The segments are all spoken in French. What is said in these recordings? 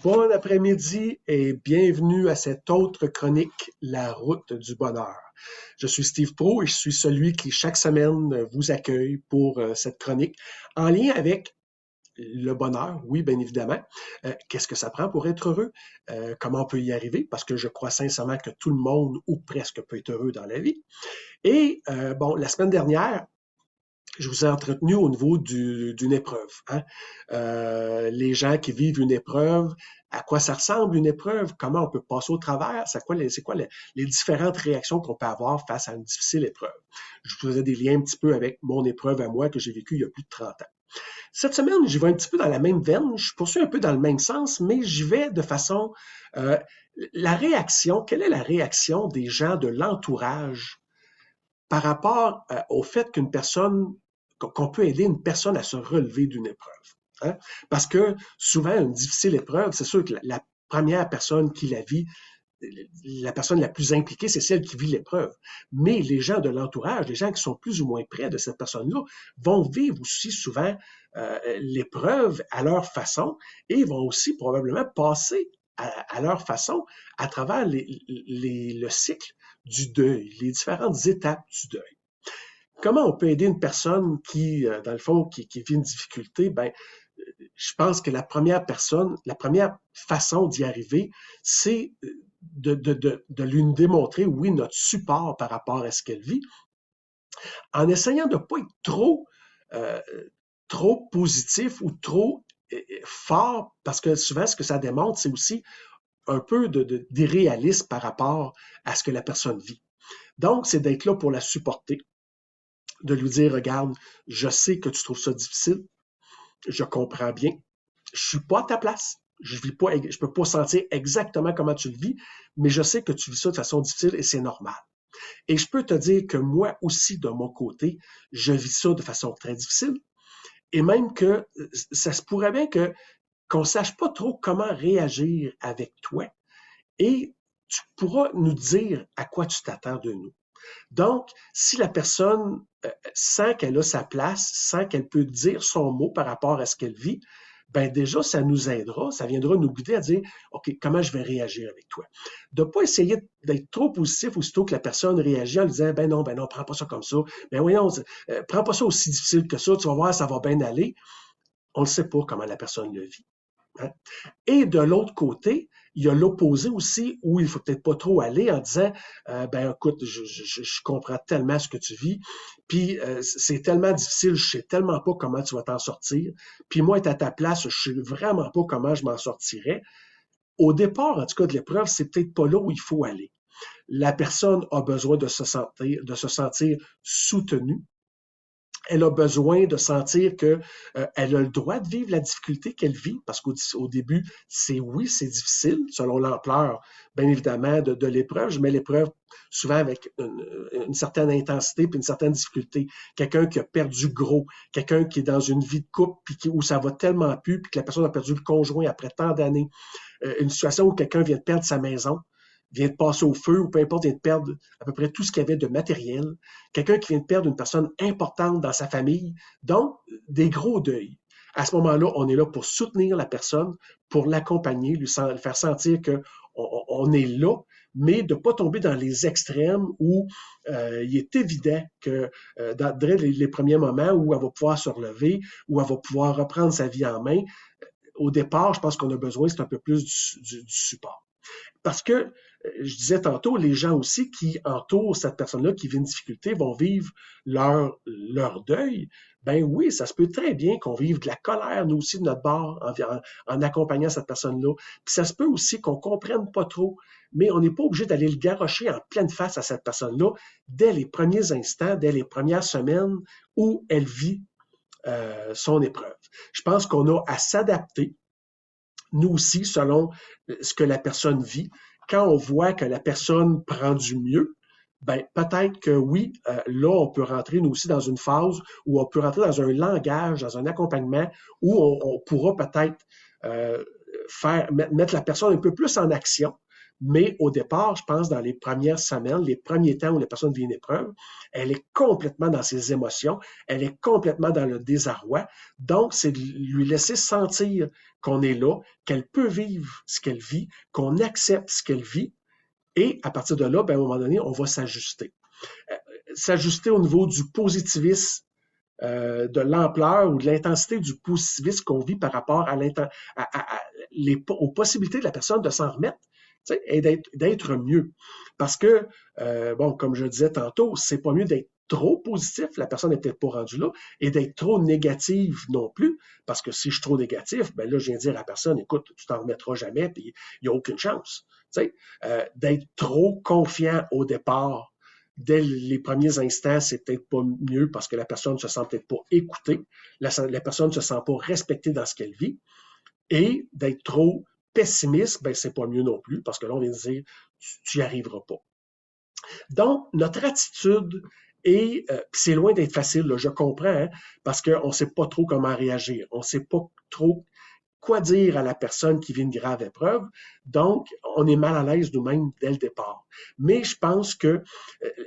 Bon après-midi et bienvenue à cette autre chronique, La route du bonheur. Je suis Steve Pro et je suis celui qui chaque semaine vous accueille pour cette chronique en lien avec le bonheur, oui, bien évidemment. Qu'est-ce que ça prend pour être heureux? Comment on peut y arriver? Parce que je crois sincèrement que tout le monde, ou presque, peut être heureux dans la vie. Et bon, la semaine dernière, je vous ai entretenu au niveau d'une épreuve. Hein? Les gens qui vivent une épreuve, à quoi ça ressemble une épreuve, comment on peut passer au travers, c'est quoi les différentes réactions qu'on peut avoir face à une difficile épreuve. Je vous faisais des liens un petit peu avec mon épreuve à moi que j'ai vécue il y a plus de 30 ans. Cette semaine, j'y vais un petit peu dans la même veine, je poursuis un peu dans le même sens, mais j'y vais de façon... Euh, la réaction, quelle est la réaction des gens de l'entourage par rapport au fait qu'on peut aider une personne à se relever d'une épreuve. Hein? Parce que souvent, une difficile épreuve, c'est sûr que la première personne qui la vit, la personne la plus impliquée, c'est celle qui vit l'épreuve. Mais les gens de l'entourage, les gens qui sont plus ou moins près de cette personne-là, vont vivre aussi souvent l'épreuve à leur façon et vont aussi probablement passer à leur façon à travers le cycle du deuil, les différentes étapes du deuil. Comment on peut aider une personne qui, dans le fond, qui vit une difficulté? Ben, je pense que la première façon d'y arriver, c'est de lui démontrer, oui, notre support par rapport à ce qu'elle vit, en essayant de ne pas être euh, trop positif ou trop fort, parce que souvent, ce que ça démontre, c'est aussi un peu d'irréalisme par rapport à ce que la personne vit. Donc, c'est d'être là pour la supporter, de lui dire, regarde, je sais que tu trouves ça difficile, je comprends bien, je suis pas à ta place, je peux pas sentir exactement comment tu le vis, mais je sais que tu vis ça de façon difficile et c'est normal. Et je peux te dire que moi aussi, de mon côté, je vis ça de façon très difficile et même que ça se pourrait bien qu'on sache pas trop comment réagir avec toi et tu pourras nous dire à quoi tu t'attends de nous. Donc, si la personne sent qu'elle a sa place, sent qu'elle peut dire son mot par rapport à ce qu'elle vit, ben déjà, ça nous aidera, ça viendra nous guider à dire, OK, comment je vais réagir avec toi? De ne pas essayer d'être trop positif aussitôt que la personne réagit en lui disant, ben non, prends pas ça comme ça. Ben voyons, prends pas ça aussi difficile que ça, tu vas voir, ça va bien aller. On ne sait pas comment la personne le vit. Hein? Et de l'autre côté, il y a l'opposé aussi où il ne faut peut-être pas trop aller en disant ben écoute, je comprends tellement ce que tu vis, puis c'est tellement difficile, je sais tellement pas comment tu vas t'en sortir, puis moi, être à ta place, je sais vraiment pas comment je m'en sortirais. Au départ, en tout cas, de l'épreuve, c'est peut-être pas là où il faut aller. La personne a besoin de se sentir soutenue, elle a besoin de sentir que elle a le droit de vivre la difficulté qu'elle vit, parce qu'au début, c'est difficile, selon l'ampleur, bien évidemment, de l'épreuve. Je mets l'épreuve souvent avec une certaine intensité puis une certaine difficulté. Quelqu'un qui a perdu gros, quelqu'un qui est dans une vie de couple puis où ça va tellement plus, puis que la personne a perdu le conjoint après tant d'années. Une situation où quelqu'un vient de perdre sa maison, vient de passer au feu ou peu importe, vient de perdre à peu près tout ce qu'il y avait de matériel, quelqu'un qui vient de perdre une personne importante dans sa famille, donc des gros deuils. À ce moment-là, on est là pour soutenir la personne, pour l'accompagner, lui faire sentir qu'on est là, mais de ne pas tomber dans les extrêmes où il est évident que dans les premiers moments où elle va pouvoir se relever, où elle va pouvoir reprendre sa vie en main, au départ, je pense qu'on a besoin, c'est un peu plus du support. Parce que, je disais tantôt, les gens aussi qui entourent cette personne-là qui vit une difficulté vont vivre leur deuil. Ben oui, ça se peut très bien qu'on vive de la colère, nous aussi, de notre bord, en accompagnant cette personne-là. Puis ça se peut aussi qu'on comprenne pas trop, mais on n'est pas obligé d'aller le garrocher en pleine face à cette personne-là dès les premiers instants, dès les premières semaines où elle vit son épreuve. Je pense qu'on a à s'adapter, nous aussi, selon ce que la personne vit. Quand on voit que la personne prend du mieux, ben peut-être que oui, là, on peut rentrer nous aussi dans une phase où on peut rentrer dans un langage, dans un accompagnement où on pourra peut-être mettre la personne un peu plus en action Mais au départ, je pense, dans les premières semaines, les premiers temps où la personne vit une épreuve, elle est complètement dans ses émotions, elle est complètement dans le désarroi. Donc, c'est de lui laisser sentir qu'on est là, qu'elle peut vivre ce qu'elle vit, qu'on accepte ce qu'elle vit. Et à partir de là, ben, à un moment donné, on va s'ajuster. S'ajuster au niveau du positivisme, de l'ampleur ou de l'intensité du positivisme qu'on vit par rapport aux possibilités de la personne de s'en remettre, et d'être mieux. Parce que, bon, comme je disais tantôt, c'est pas mieux d'être trop positif, la personne n'est peut-être pas rendue là, et d'être trop négative non plus, parce que si je suis trop négatif, ben là, je viens dire à la personne, écoute, tu t'en remettras jamais, puis il n'y a aucune chance. D'être trop confiant au départ, dès les premiers instants, c'est peut-être pas mieux parce que la personne ne se sent peut-être pas écoutée, la personne ne se sent pas respectée dans ce qu'elle vit, et d'être trop pessimiste, ben c'est pas mieux non plus parce que là, on vient de dire, tu n'y arriveras pas. Donc, notre attitude c'est loin d'être facile, là, je comprends, hein, parce qu'on ne sait pas trop comment réagir, on ne sait pas trop quoi dire à la personne qui vit une grave épreuve. Donc, on est mal à l'aise nous-mêmes dès le départ. Mais je pense que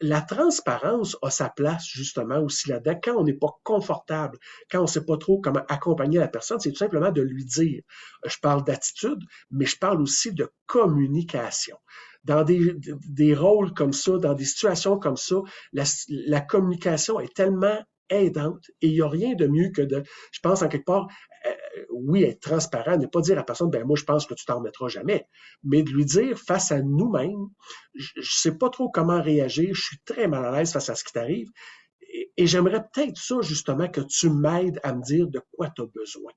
la transparence a sa place justement aussi là-dedans. Quand on n'est pas confortable, quand on ne sait pas trop comment accompagner la personne, c'est tout simplement de lui dire. Je parle d'attitude, mais je parle aussi de communication. Dans des rôles comme ça, dans des situations comme ça, la communication est tellement aidante et il n'y a rien de mieux que je pense en quelque part, oui, être transparent, ne pas dire à la personne, ben moi, je pense que tu t'en remettras jamais, mais de lui dire face à nous-mêmes, je ne sais pas trop comment réagir, je suis très mal à l'aise face à ce qui t'arrive, et j'aimerais peut-être ça, justement, que tu m'aides à me dire de quoi tu as besoin.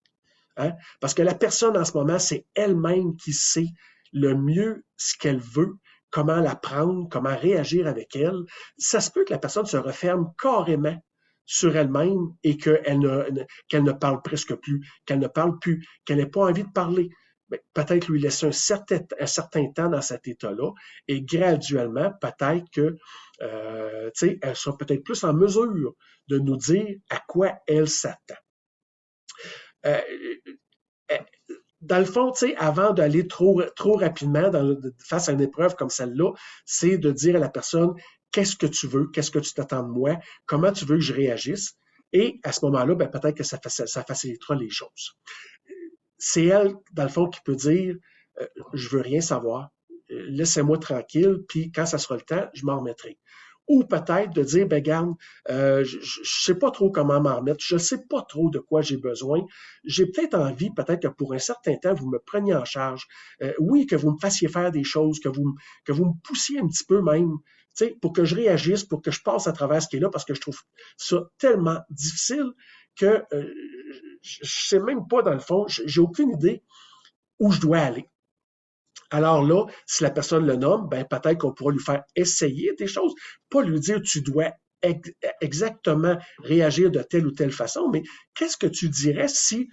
Hein? Parce que la personne, en ce moment, c'est elle-même qui sait le mieux ce qu'elle veut, comment la prendre, comment réagir avec elle. Ça se peut que la personne se referme carrément sur elle-même et qu'elle ne parle presque plus, qu'elle ne parle plus, qu'elle n'ait pas envie de parler. Peut-être lui laisser un certain temps dans cet état-là et graduellement, peut-être que elle sera peut-être plus en mesure de nous dire à quoi elle s'attend. Euh, Dans le fond, avant d'aller trop rapidement face à une épreuve comme celle-là, c'est de dire à la personne qu'est-ce que tu veux, qu'est-ce que tu t'attends de moi, comment tu veux que je réagisse. Et à ce moment-là, ben, peut-être que ça facilitera les choses. C'est elle, dans le fond, qui peut dire je veux rien savoir, laissez-moi tranquille, puis quand ça sera le temps, je m'en remettrai. Ou peut-être de dire, ben garde, je ne sais pas trop comment m'en remettre, je ne sais pas trop de quoi j'ai besoin. J'ai peut-être envie, peut-être que pour un certain temps, vous me preniez en charge. Oui, que vous me fassiez faire des choses, que vous me poussiez un petit peu même, pour que je réagisse, pour que je passe à travers ce qui est là, parce que je trouve ça tellement difficile que je ne sais même pas, dans le fond, j'ai aucune idée où je dois aller. Alors là, si la personne le nomme, ben peut-être qu'on pourra lui faire essayer des choses, pas lui dire tu dois exactement réagir de telle ou telle façon, mais qu'est-ce que tu dirais si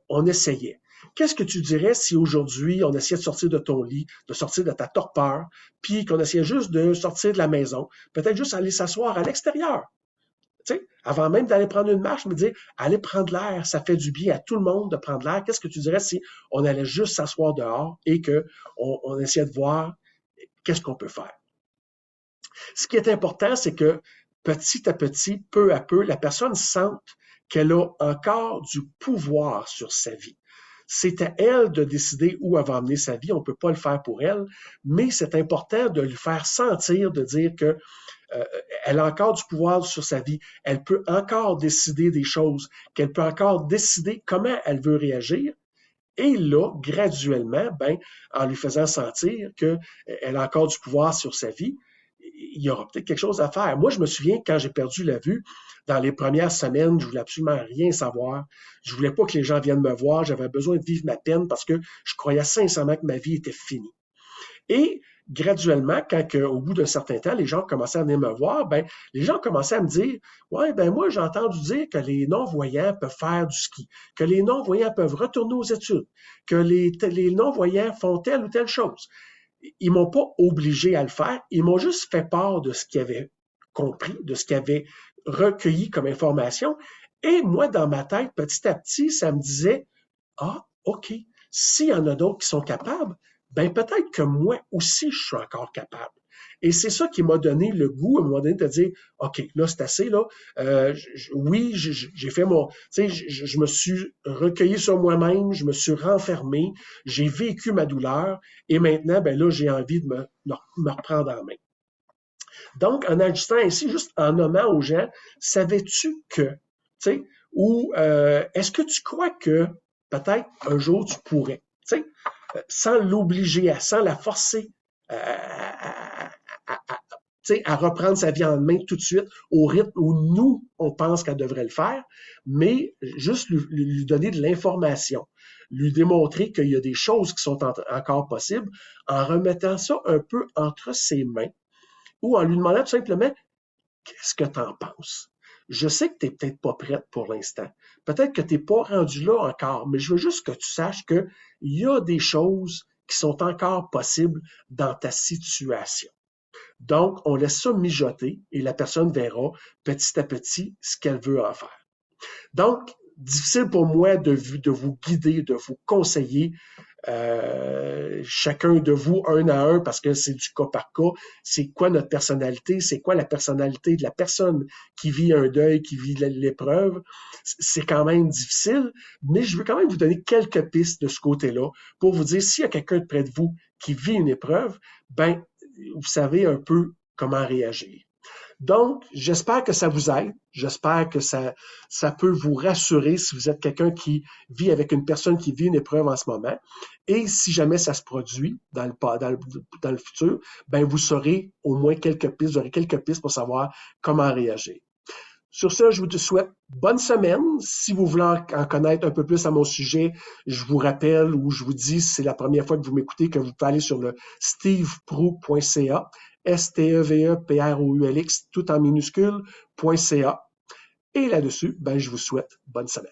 on essayait? Qu'est-ce que tu dirais si aujourd'hui on essayait de sortir de ton lit, de sortir de ta torpeur, puis qu'on essayait juste de sortir de la maison, peut-être juste aller s'asseoir à l'extérieur? Avant même d'aller prendre une marche, me dire, allez prendre l'air, ça fait du bien à tout le monde de prendre l'air. Qu'est-ce que tu dirais si on allait juste s'asseoir dehors et qu'on essayait de voir qu'est-ce qu'on peut faire? Ce qui est important, c'est que petit à petit, peu à peu, la personne sente qu'elle a encore du pouvoir sur sa vie. C'est à elle de décider où elle va emmener sa vie. On ne peut pas le faire pour elle, mais c'est important de lui faire sentir, de dire que elle a encore du pouvoir sur sa vie. Elle peut encore décider des choses, qu'elle peut encore décider comment elle veut réagir. Et là, graduellement, ben, en lui faisant sentir qu'elle a encore du pouvoir sur sa vie, il y aura peut-être quelque chose à faire. Moi, je me souviens quand j'ai perdu la vue, dans les premières semaines, je voulais absolument rien savoir. Je voulais pas que les gens viennent me voir. J'avais besoin de vivre ma peine parce que je croyais sincèrement que ma vie était finie. Et graduellement, au bout d'un certain temps, les gens commençaient à venir me voir, ben, les gens commençaient à me dire, ouais, ben, moi, j'ai entendu dire que les non-voyants peuvent faire du ski, que les non-voyants peuvent retourner aux études, que les non-voyants font telle ou telle chose. Ils m'ont pas obligé à le faire, ils m'ont juste fait part de ce qu'ils avaient compris, de ce qu'ils avaient recueilli comme information. Et moi, dans ma tête, petit à petit, ça me disait, ah, OK, s'il y en a d'autres qui sont capables, ben peut-être que moi aussi, je suis encore capable. Et c'est ça qui m'a donné le goût, à un moment donné, de dire, OK, là, c'est assez, là. Oui, j'ai fait mon... Tu sais, je me suis recueilli sur moi-même, je me suis renfermé, j'ai vécu ma douleur, et maintenant, ben là, j'ai envie de me reprendre en main. Donc, en agissant ainsi, juste en nommant aux gens, savais-tu que, tu sais, ou est-ce que tu crois que peut-être un jour tu pourrais, tu sais, sans l'obliger, sans la forcer à reprendre sa vie en main tout de suite au rythme où nous, on pense qu'elle devrait le faire, mais juste lui donner de l'information, lui démontrer qu'il y a des choses qui sont encore possibles en remettant ça un peu entre ses mains ou en lui demandant tout simplement qu'est-ce que tu en penses? Je sais que tu n'es peut-être pas prête pour l'instant. Peut-être que tu n'es pas rendu là encore, mais je veux juste que tu saches qu'il y a des choses qui sont encore possibles dans ta situation. Donc, on laisse ça mijoter et la personne verra petit à petit ce qu'elle veut en faire. Donc, difficile pour moi de vous guider, de vous conseiller chacun de vous un à un parce que c'est du cas par cas. C'est quoi notre personnalité? C'est quoi la personnalité de la personne qui vit un deuil, qui vit l'épreuve? C'est quand même difficile, mais je veux quand même vous donner quelques pistes de ce côté-là pour vous dire s'il y a quelqu'un de près de vous qui vit une épreuve, ben, vous savez un peu comment réagir. Donc, j'espère que ça vous aide. J'espère que ça peut vous rassurer si vous êtes quelqu'un qui vit avec une personne qui vit une épreuve en ce moment. Et si jamais ça se produit dans le futur, ben vous saurez au moins quelques pistes, vous aurez quelques pistes pour savoir comment réagir. Sur ce, je vous souhaite bonne semaine. Si vous voulez en connaître un peu plus à mon sujet, je vous rappelle ou je vous dis, si c'est la première fois que vous m'écoutez, que vous pouvez aller sur le steveprou.ca, STEVEPROULX, tout en minuscule, .ca. Et là-dessus, ben, je vous souhaite bonne semaine.